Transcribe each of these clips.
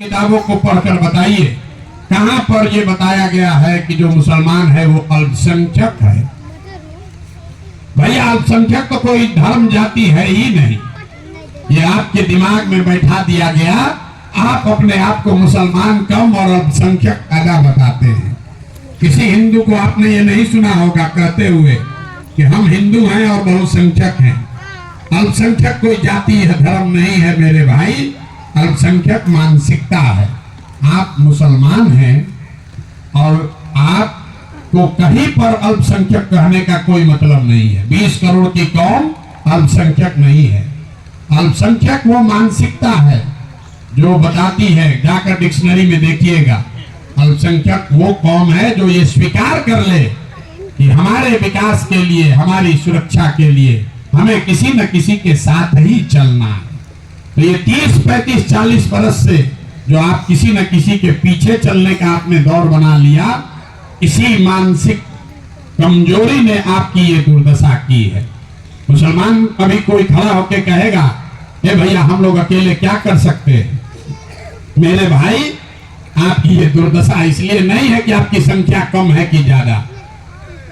किताबों को पढ़कर बताइए कहां पर यह बताया गया है कि जो मुसलमान है वो अल्पसंख्यक है। भैया अल्पसंख्यक तो कोई धर्म जाति है ही नहीं, ये आपके दिमाग में बैठा दिया गया। आप अपने आप को मुसलमान कम और अल्पसंख्यक ज्यादा बताते हैं। किसी हिंदू को आपने ये नहीं सुना होगा कहते हुए कि हम हिंदू हैं और बहुसंख्यक हैं। अल्पसंख्यक कोई जाति है, धर्म नहीं है मेरे भाई, अल्पसंख्यक मानसिकता है। आप मुसलमान हैं और आपको कहीं पर अल्पसंख्यक कहने का कोई मतलब नहीं है। 20 करोड़ की कौम अल्पसंख्यक नहीं है। अल्पसंख्यक वो मानसिकता है जो बताती है, जाकर डिक्शनरी में देखिएगा, अल्पसंख्यक वो कौम है जो ये स्वीकार कर ले कि हमारे विकास के लिए, हमारी सुरक्षा के लिए हमें किसी न किसी के साथ ही चलना है। तो ये 30, 35, 40 बरस से जो आप किसी न किसी के पीछे चलने का आपने दौर बना लिया, इसी मानसिक कमजोरी ने आपकी ये दुर्दशा की है। मुसलमान कभी कोई खड़ा होकर कहेगा ए भैया हम लोग अकेले क्या कर सकते हैं? मेरे भाई आपकी ये दुर्दशा इसलिए नहीं है कि आपकी संख्या कम है कि ज्यादा।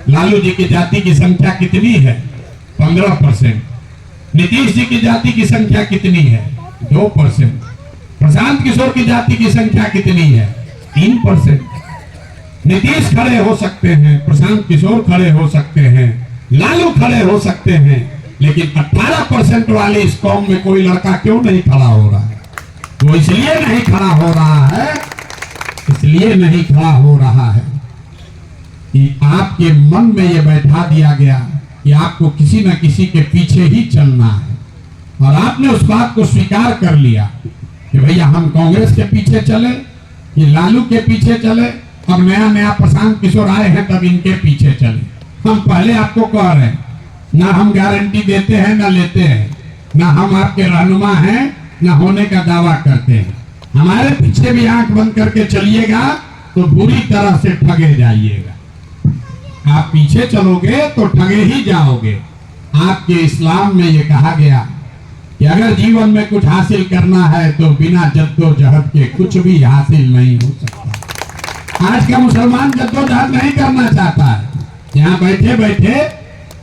लालू जी की जाति की संख्या कितनी है? 15%। नीतीश जी की जाति की संख्या कितनी है? 2%। प्रशांत किशोर की जाति की संख्या कितनी है? 3%। नीतीश खड़े हो सकते हैं, प्रशांत किशोर खड़े हो सकते हैं, लालू खड़े हो सकते हैं, लेकिन 18% वाले इस कौम में कोई लड़का क्यों नहीं खड़ा हो रहा है? वो इसलिए नहीं खड़ा हो रहा है, इसलिए नहीं खड़ा हो रहा है कि आपके मन में ये बैठा दिया गया कि आपको किसी न किसी के पीछे ही चलना है। और आपने उस बात को स्वीकार कर लिया कि भैया हम कांग्रेस के पीछे चले, ये लालू के पीछे चले, अब नया नया प्रशांत किशोर आए हैं तब इनके पीछे चले। हम पहले आपको कह रहे हैं, ना हम गारंटी देते हैं ना लेते हैं, ना हम आपके रहनुमा हैं ना होने का दावा करते हैं। हमारे पीछे भी आंख बंद करके चलिएगा तो बुरी तरह से ठगे जाइएगा। आप पीछे चलोगे तो ठगे ही जाओगे। आपके इस्लाम में ये कहा गया कि अगर जीवन में कुछ हासिल करना है तो बिना जद्दोजहद के कुछ भी हासिल नहीं हो सकता। आज का मुसलमान जद्दोजहद नहीं करना चाहता है। यहाँ बैठे बैठे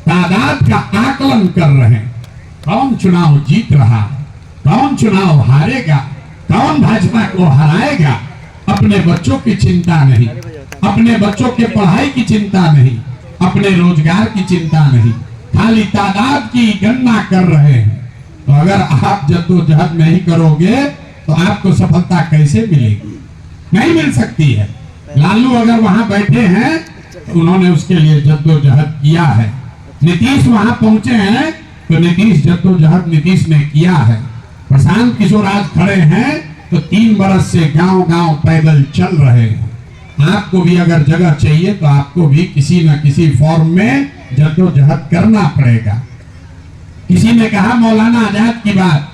तादाद का आकलन कर रहे हैं, कौन चुनाव जीत रहा है, कौन चुनाव हारेगा, कौन भाजपा को हराएगा। अपने बच्चों की चिंता नहीं, अपने बच्चों के पढ़ाई की चिंता नहीं, अपने रोजगार की चिंता नहीं, खाली तादाद की गणना कर रहे हैं। तो अगर आप जद्दोजहद नहीं करोगे तो आपको सफलता कैसे मिलेगी? नहीं मिल सकती है। लालू अगर वहां बैठे हैं तो उन्होंने उसके लिए जद्दोजहद किया है। नीतीश वहां पहुंचे हैं तो नीतीश जद्दोजहद नीतीश ने किया है। प्रशांत किशोर आज खड़े हैं तो 3 बरस से गांव गांव पैदल चल रहे हैं। आपको भी अगर जगह चाहिए तो आपको भी किसी न किसी फॉर्म में जद्दोजहद करना पड़ेगा। किसी ने कहा मौलाना आजाद की बात,